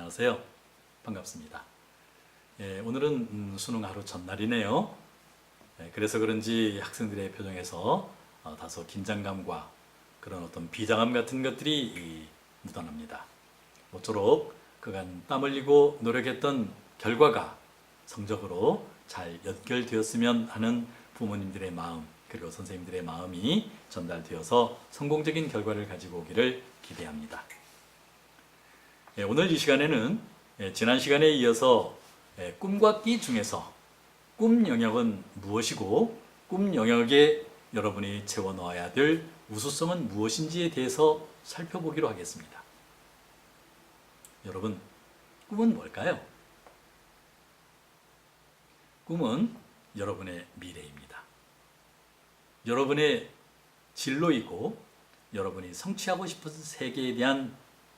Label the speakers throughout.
Speaker 1: 안녕하세요. 반갑습니다. 오늘은 수능 하루 전날이네요. 그래서 그런지 학생들의 표정에서 다소 긴장감과 그런 어떤 비장함 같은 것들이 묻어납니다. 모쪼록 그간 땀 흘리고 노력했던 결과가 성적으로 잘 연결되었으면 하는 부모님들의 마음, 그리고 선생님들의 마음이 전달되어서 성공적인 결과를 가지고 오기를 기대합니다. 오늘 이 시간에는 지난 시간에 이어서 꿈과 끼 중에서 꿈 영역은 무엇이고 꿈 영역에 여러분이 채워넣어야 될 우수성은 무엇인지에 대해서 살펴보기로 하겠습니다. 여러분, 꿈은 뭘까요? 꿈은 여러분의 미래입니다. 여러분의 진로이고 여러분이 성취하고 싶은 세계에 대한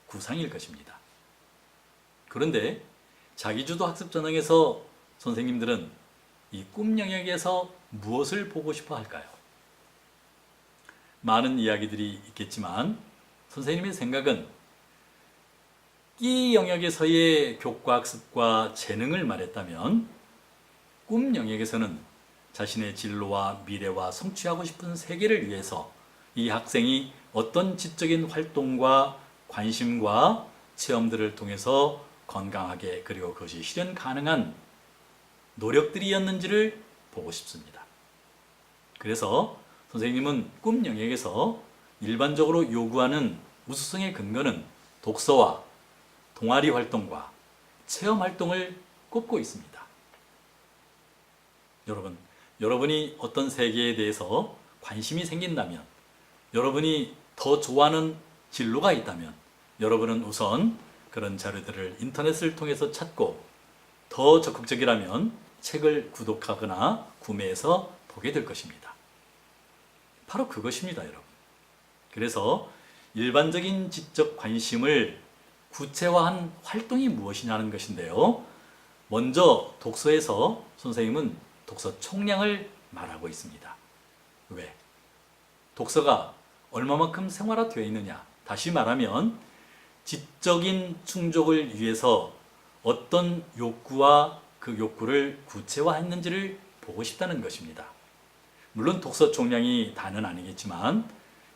Speaker 1: 구상일 것입니다. 그런데 자기주도 학습 전형에서 선생님들은 이 꿈 영역에서 무엇을 보고 싶어 할까요? 많은 이야기들이 있겠지만 선생님의 생각은 끼 영역에서의 교과 학습과 재능을 말했다면 꿈 영역에서는 자신의 진로와 미래와 성취하고 싶은 세계를 위해서 이 학생이 어떤 지적인 활동과 관심과 체험들을 통해서 건강하게 그리고 그것이 실현 가능한 노력들이었는지를 보고 싶습니다. 그래서 선생님은 꿈 영역에서 일반적으로 요구하는 우수성의 근거는 독서와 동아리 활동과 체험 활동을 꼽고 있습니다. 여러분이 어떤 세계에 대해서 관심이 생긴다면, 여러분이 더 좋아하는 진로가 있다면 여러분은 우선 그런 자료들을 인터넷을 통해서 찾고 더 적극적이라면 책을 구독하거나 구매해서 보게 될 것입니다. 바로 그것입니다, 여러분. 그래서 일반적인 지적 관심을 구체화한 활동이 무엇이냐는 것인데요. 먼저 독서에서 선생님은 독서 총량을 말하고 있습니다. 왜? 독서가 얼마만큼 생활화되어 있느냐? 다시 말하면 지적인 충족을 위해서 어떤 욕구와 그 욕구를 구체화했는지를 보고 싶다는 것입니다. 물론 독서 총량이 다는 아니겠지만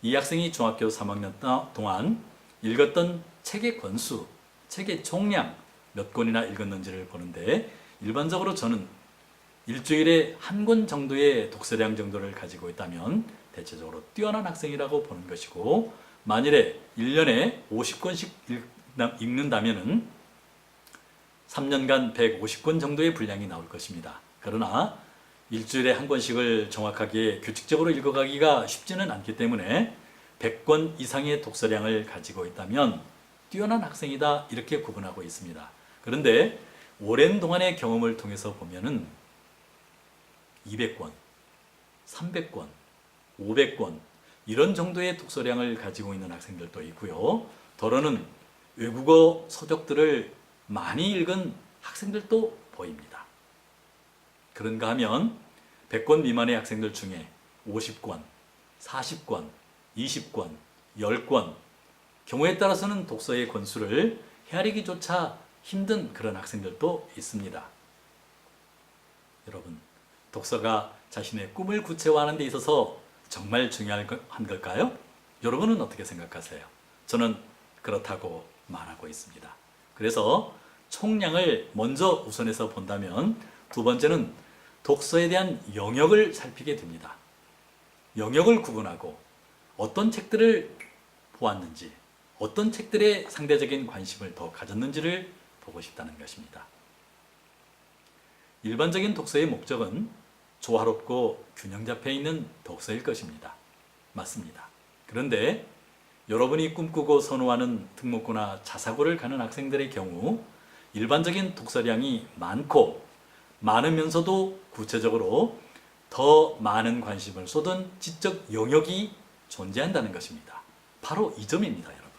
Speaker 1: 이 학생이 중학교 3학년 동안 읽었던 책의 권수, 책의 총량 몇 권이나 읽었는지를 보는데 일반적으로 저는 일주일에 한 권 정도의 독서량 정도를 가지고 있다면 대체적으로 뛰어난 학생이라고 보는 것이고, 만일에 1년에 50권씩 읽는다면 3년간 150권 정도의 분량이 나올 것입니다. 그러나 일주일에 한 권씩을 정확하게 규칙적으로 읽어가기가 쉽지는 않기 때문에 100권 이상의 독서량을 가지고 있다면 뛰어난 학생이다, 이렇게 구분하고 있습니다. 그런데 오랜 동안의 경험을 통해서 보면은 200권, 300권, 500권 이런 정도의 독서량을 가지고 있는 학생들도 있고요. 더러는 외국어 서적들을 많이 읽은 학생들도 보입니다. 그런가 하면 100권 미만의 학생들 중에 50권, 40권, 20권, 10권, 경우에 따라서는 독서의 권수를 헤아리기조차 힘든 그런 학생들도 있습니다. 여러분, 독서가 자신의 꿈을 구체화하는 데 있어서 정말 중요한 걸까요? 여러분은 어떻게 생각하세요? 저는 그렇다고 말하고 있습니다. 그래서 총량을 먼저 우선해서 본다면 두 번째는 독서에 대한 영역을 살피게 됩니다. 영역을 구분하고 어떤 책들을 보았는지, 어떤 책들에 상대적인 관심을 더 가졌는지를 보고 싶다는 것입니다. 일반적인 독서의 목적은 조화롭고 균형 잡혀 있는 독서일 것입니다. 맞습니다. 그런데 여러분이 꿈꾸고 선호하는 특목고나 자사고를 가는 학생들의 경우 일반적인 독서량이 많으면서도 구체적으로 더 많은 관심을 쏟은 지적 영역이 존재한다는 것입니다. 바로 이 점입니다, 여러분.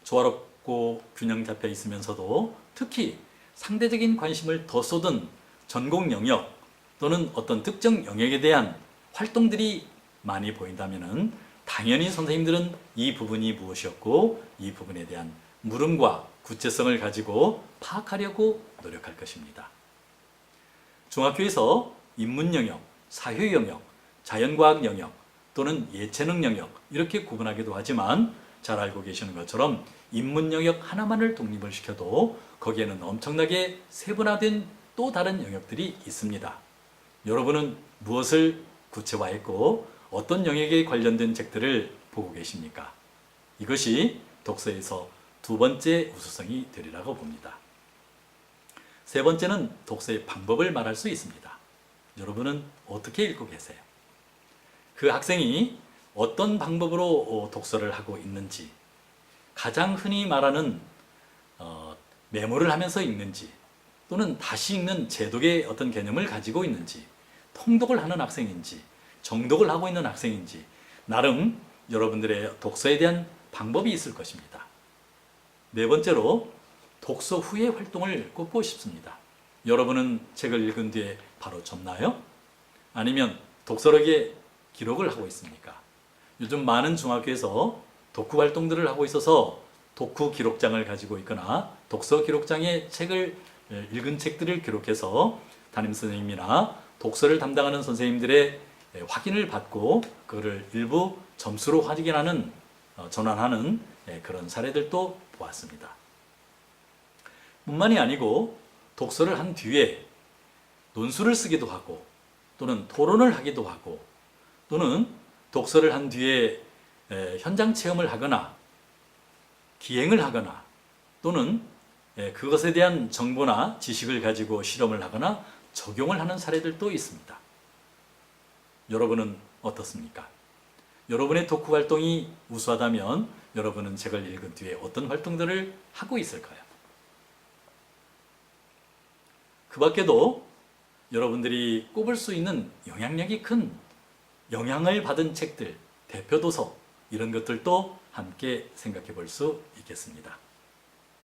Speaker 1: 조화롭고 균형 잡혀 있으면서도 특히 상대적인 관심을 더 쏟은 전공 영역 또는 어떤 특정 영역에 대한 활동들이 많이 보인다면 당연히 선생님들은 이 부분이 무엇이었고 이 부분에 대한 물음과 구체성을 가지고 파악하려고 노력할 것입니다. 중학교에서 인문 영역, 사회 영역, 자연과학 영역 또는 예체능 영역 이렇게 구분하기도 하지만 잘 알고 계시는 것처럼 인문 영역 하나만을 독립을 시켜도 거기에는 엄청나게 세분화된 또 다른 영역들이 있습니다. 여러분은 무엇을 구체화했고 어떤 영역에 관련된 책들을 보고 계십니까? 이것이 독서에서 두 번째 우수성이 되리라고 봅니다. 세 번째는 독서의 방법을 말할 수 있습니다. 여러분은 어떻게 읽고 계세요? 그 학생이 어떤 방법으로 독서를 하고 있는지, 가장 흔히 말하는 메모를 하면서 읽는지, 또는 다시 읽는 재독의 어떤 개념을 가지고 있는지, 통독을 하는 학생인지, 정독을 하고 있는 학생인지, 나름 여러분들의 독서에 대한 방법이 있을 것입니다. 네 번째로 독서 후의 활동을 꼽고 싶습니다. 여러분은 책을 읽은 뒤에 바로 접나요? 아니면 독서록에 기록을 하고 있습니까? 요즘 많은 중학교에서 독후 활동들을 하고 있어서 독후 기록장을 가지고 있거나 독서 기록장에 책을 읽은 책들을 기록해서 담임선생님이나 독서를 담당하는 선생님들의 확인을 받고 그거를 일부 점수로 확인하는 전환하는 그런 사례들도 보았습니다. 뿐만이 아니고 독서를 한 뒤에 논술을 쓰기도 하고 또는 토론을 하기도 하고 또는 독서를 한 뒤에 현장 체험을 하거나 기행을 하거나 또는 그것에 대한 정보나 지식을 가지고 실험을 하거나 적용을 하는 사례들도 있습니다. 여러분은 어떻습니까? 여러분의 독후 활동이 우수하다면 여러분은 책을 읽은 뒤에 어떤 활동들을 하고 있을까요? 그 밖에도 여러분들이 꼽을 수 있는 영향력이 큰 영향을 받은 책들, 대표 도서 이런 것들도 함께 생각해 볼 수 있겠습니다.